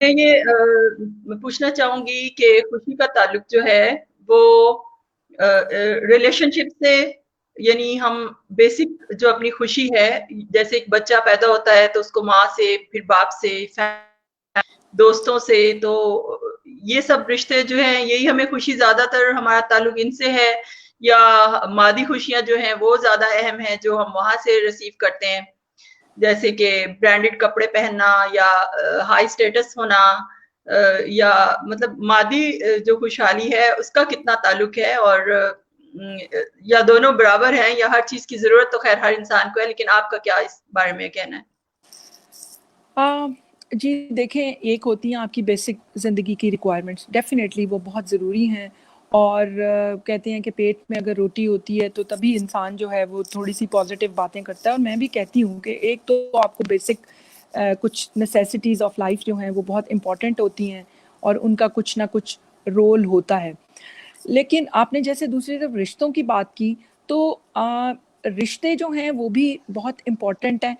ये मैं पूछना चाहूँगी कि खुशी का ताल्लुक जो है वो रिलेशनशिप से, यानी हम बेसिक जो अपनी खुशी है, जैसे एक बच्चा पैदा होता है तो उसको माँ से, फिर बाप से, दोस्तों से, तो ये सब रिश्ते जो हैं यही हमें खुशी, ज़्यादातर हमारा ताल्लुक इनसे है, या मादी खुशियाँ जो हैं वो ज़्यादा अहम हैं जो हम वहाँ से रिसीव करते हैं, जैसे कि ब्रांडेड कपड़े पहनना या हाई स्टेटस होना, या मतलब मादी जो खुशहाली है उसका कितना ताल्लुक है, और या दोनों बराबर हैं, या हर चीज की जरूरत तो खैर हर इंसान को है, लेकिन आपका क्या इस बारे में कहना है? अ, जी देखें, एक होती हैं आपकी बेसिक ज़िंदगी की रिक्वायरमेंट्स, डेफ़िनेटली वो बहुत ज़रूरी हैं। और कहते हैं कि पेट में अगर रोटी होती है तो तभी इंसान जो है वो थोड़ी-सी पॉज़िटिव बातें करता है। और मैं भी कहती हूँ कि एक तो आपको बेसिक कुछ नेसेसिटीज़ ऑफ लाइफ़ जो हैं वो बहुत इम्पोर्टेंट होती हैं और उनका कुछ ना कुछ रोल होता है। लेकिन आपने जैसे दूसरी तरफ रिश्तों की बात की, तो रिश्ते जो हैं वो भी बहुत इम्पोर्टेंट हैं।